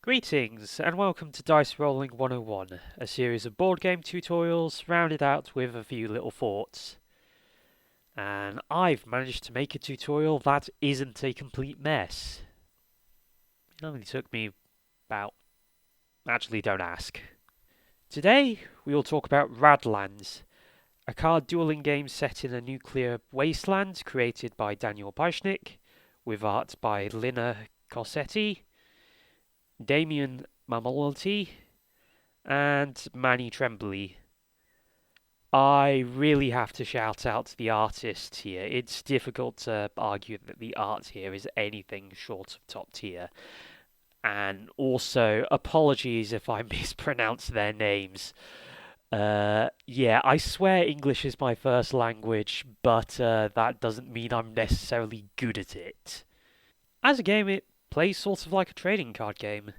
Greetings and welcome to Dice Rolling 101, a series of board game tutorials rounded out with a few little thoughts. And I've managed to make a tutorial that isn't a complete mess. It only took me about... Actually, don't ask. Today, we will talk about Radlands, a card dueling game set in a nuclear wasteland created by Daniel Pajchnik, with art by Lina Cossetti, Damien Mamolotti, and Manny Tremblay. I really have to shout out the artist here. It's difficult to argue that the art here is anything short of top tier. And also, apologies if I mispronounce their names. Yeah, I swear English is my first language, but that doesn't mean I'm necessarily good at it. As a game, it plays sort of like a trading card game.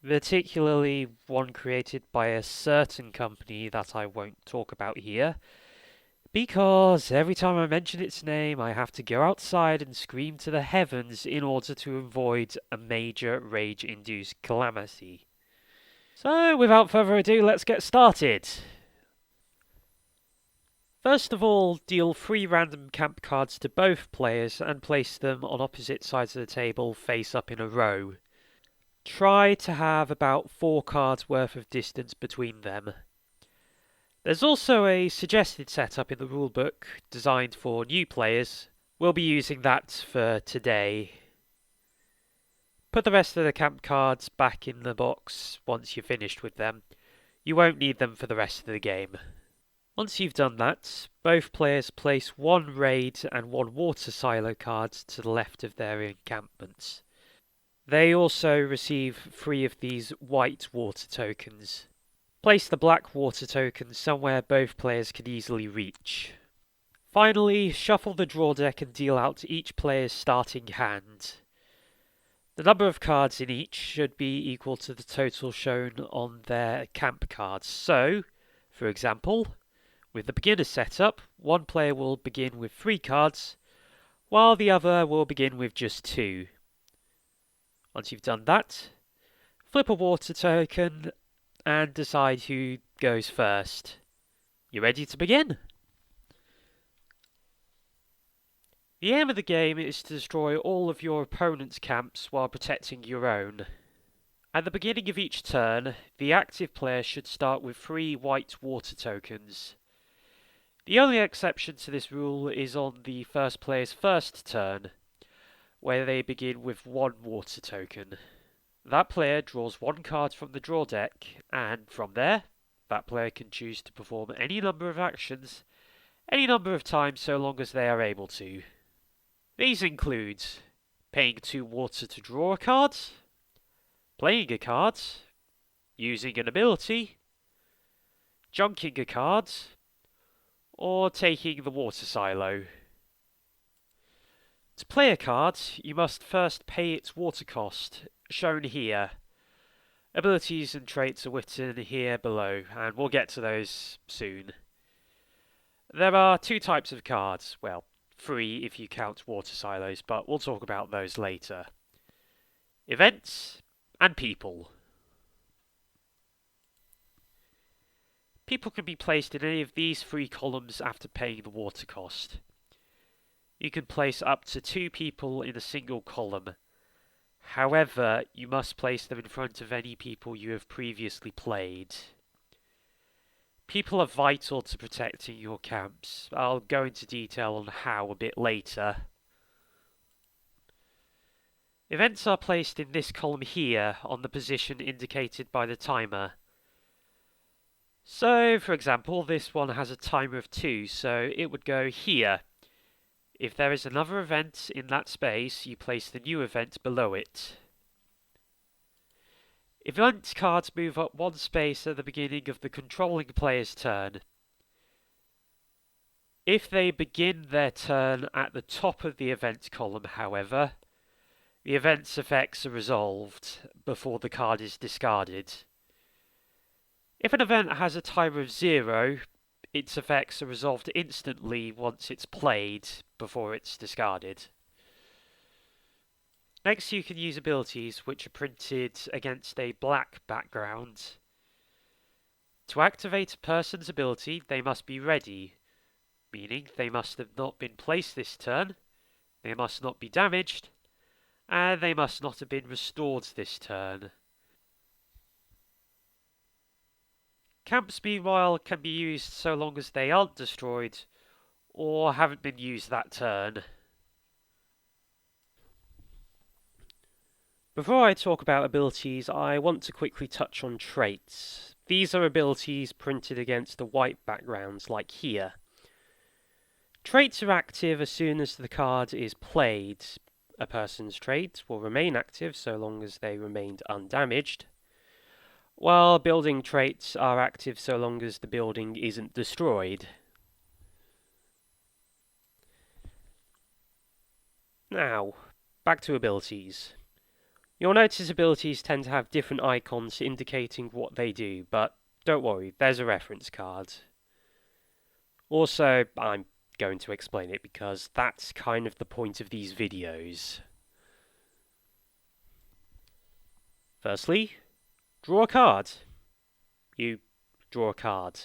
Particularly one created by a certain company that I won't talk about here, because every time I mention its name I have to go outside and scream to the heavens in order to avoid a major rage-induced calamity. So, without further ado, let's get started! First of all, deal 3 random camp cards to both players and place them on opposite sides of the table face up in a row. Try to have about 4 cards worth of distance between them. There's also a suggested setup in the rulebook designed for new players. We'll be using that for today. Put the rest of the camp cards back in the box once you're finished with them. You won't need them for the rest of the game. Once you've done that, both players place 1 raid and 1 water silo card to the left of their encampments. They also receive 3 of these white water tokens. Place the black water token somewhere both players can easily reach. Finally, shuffle the draw deck and deal out each player's starting hand. The number of cards in each should be equal to the total shown on their camp cards. So, for example, with the beginner setup, one player will begin with 3 cards, while the other will begin with just 2. Once you've done that, flip a water token and decide who goes first. You ready to begin? The aim of the game is to destroy all of your opponent's camps while protecting your own. At the beginning of each turn, the active player should start with 3 white water tokens. The only exception to this rule is on the first player's first turn, where they begin with 1 water token. That player draws 1 card from the draw deck, and from there, that player can choose to perform any number of actions, any number of times so long as they are able to. These include paying 2 water to draw a card, playing a card, using an ability, junking a card, or taking the water silo. To play a card, you must first pay its water cost, shown here. Abilities and traits are written here below, and we'll get to those soon. There are 2 types of cards, well, 3 if you count water silos, but we'll talk about those later. Events and people. People can be placed in any of these 3 columns after paying the water cost. You can place up to 2 people in a single column. However, you must place them in front of any people you have previously played. People are vital to protecting your camps. I'll go into detail on how a bit later. Events are placed in this column here on the position indicated by the timer. So, for example, this one has a timer of 2, so it would go here. If there is another event in that space, you place the new event below it. Event cards move up 1 space at the beginning of the controlling player's turn. If they begin their turn at the top of the event column, however, the event's effects are resolved before the card is discarded. If an event has a timer of 0, its effects are resolved instantly once it's played, before it's discarded. Next, you can use abilities which are printed against a black background. To activate a person's ability, they must be ready, meaning they must have not been placed this turn, they must not be damaged, and they must not have been restored this turn. Camps, meanwhile, can be used so long as they aren't destroyed or haven't been used that turn. Before I talk about abilities, I want to quickly touch on traits. These are abilities printed against a white background, like here. Traits are active as soon as the card is played. A person's trait will remain active so long as they remained undamaged, while building traits are active so long as the building isn't destroyed. Now, back to abilities. You'll notice abilities tend to have different icons indicating what they do, but don't worry, there's a reference card. Also, I'm going to explain it because that's kind of the point of these videos. Firstly, draw a card. You draw a card.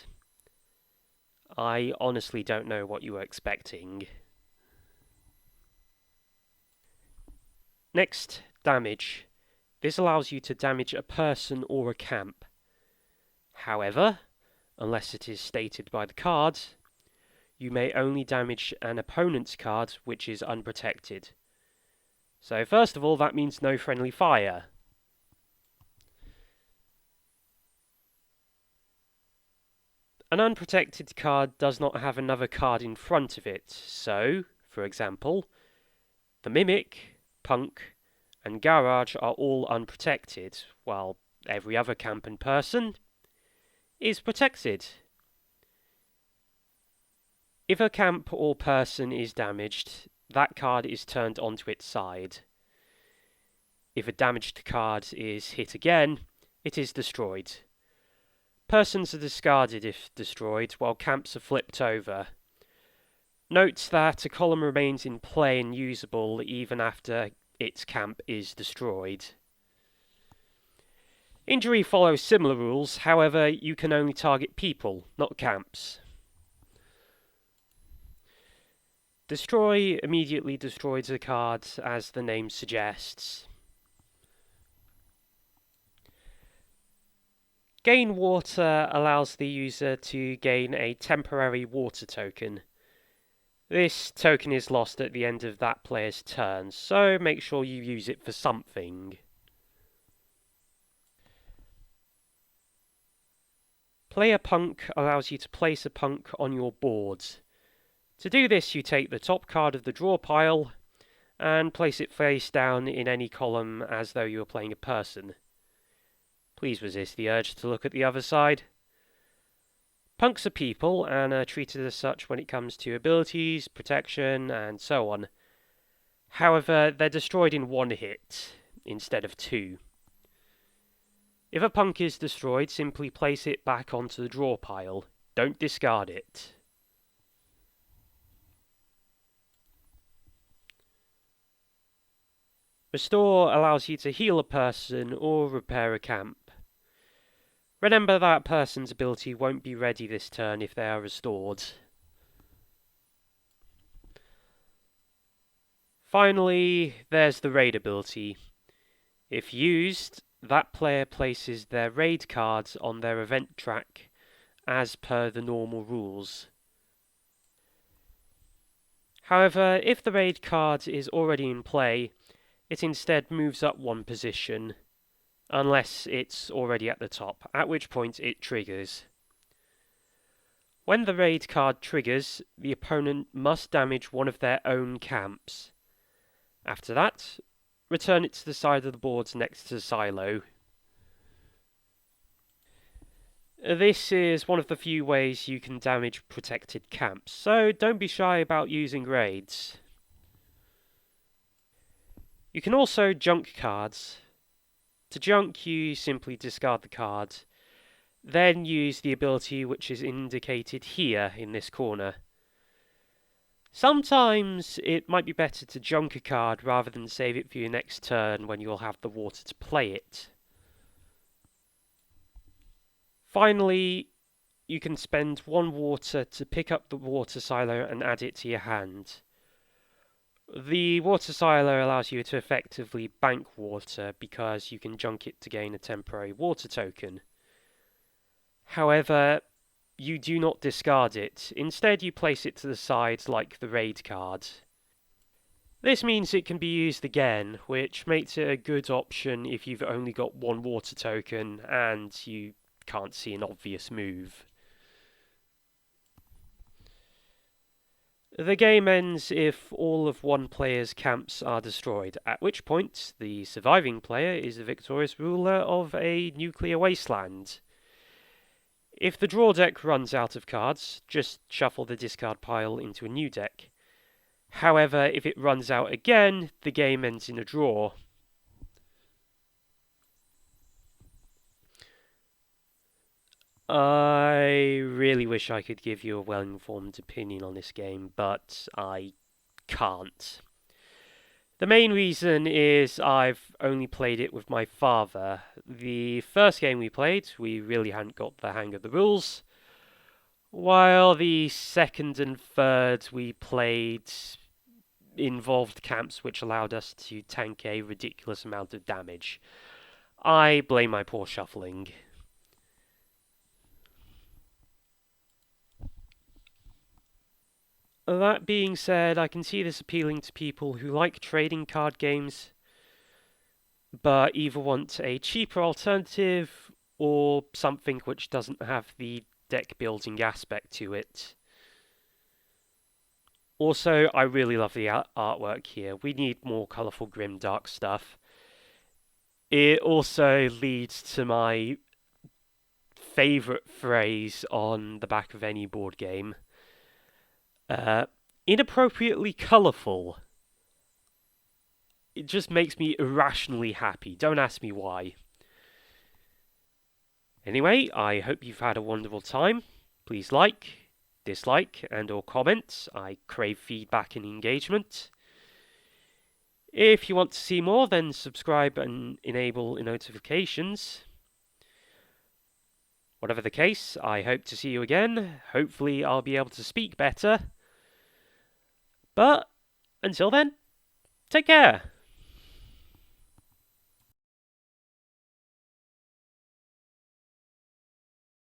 I honestly don't know what you were expecting. Next, damage. This allows you to damage a person or a camp. However, unless it is stated by the card, you may only damage an opponent's card which is unprotected. So first of all, that means no friendly fire. An unprotected card does not have another card in front of it, so, for example, the Mimic, Punk, and Garage are all unprotected, while every other camp and person is protected. If a camp or person is damaged, that card is turned onto its side. If a damaged card is hit again, it is destroyed. Persons are discarded if destroyed, while camps are flipped over. Note that a column remains in play and usable even after its camp is destroyed. Injury follows similar rules, however, you can only target people, not camps. Destroy immediately destroys a card, as the name suggests. Gain water allows the user to gain a temporary water token. This token is lost at the end of that player's turn, so make sure you use it for something. Play a punk allows you to place a punk on your board. To do this, you take the top card of the draw pile and place it face down in any column as though you were playing a person. Please resist the urge to look at the other side. Punks are people and are treated as such when it comes to abilities, protection, and so on. However, they're destroyed in one hit instead of two. If a punk is destroyed, simply place it back onto the draw pile. Don't discard it. Restore allows you to heal a person or repair a camp. Remember that person's ability won't be ready this turn if they are restored. Finally, there's the raid ability. If used, that player places their raid cards on their event track as per the normal rules. However, if the raid card is already in play, it instead moves up one position, unless it's already at the top, at which point it triggers. When the raid card triggers, the opponent must damage one of their own camps. After that, return it to the side of the board next to the silo. This is one of the few ways you can damage protected camps, so don't be shy about using raids. You can also junk cards. To junk, you simply discard the card, then use the ability which is indicated here in this corner. Sometimes it might be better to junk a card rather than save it for your next turn when you'll have the water to play it. Finally, you can spend 1 water to pick up the water silo and add it to your hand. The water silo allows you to effectively bank water because you can junk it to gain a temporary water token. However, you do not discard it. Instead, you place it to the side like the raid card. This means it can be used again, which makes it a good option if you've only got 1 water token and you can't see an obvious move. The game ends if all of one player's camps are destroyed, at which point the surviving player is the victorious ruler of a nuclear wasteland. If the draw deck runs out of cards, just shuffle the discard pile into a new deck. However, if it runs out again, the game ends in a draw. I really wish I could give you a well-informed opinion on this game, but I can't. The main reason is I've only played it with my father. The first game we played, we really hadn't got the hang of the rules, while the second and third we played involved camps which allowed us to tank a ridiculous amount of damage. I blame my poor shuffling. That being said, I can see this appealing to people who like trading card games, but either want a cheaper alternative or something which doesn't have the deck building aspect to it. Also, I really love the artwork here. We need more colourful grimdark stuff. It also leads to my favourite phrase on the back of any board game. Inappropriately colourful. It just makes me irrationally happy. Don't ask me why. Anyway, I hope you've had a wonderful time. Please like, dislike, and or comment. I crave feedback and engagement. If you want to see more, then subscribe and enable notifications. Whatever the case, I hope to see you again. Hopefully I'll be able to speak better. But until then, take care.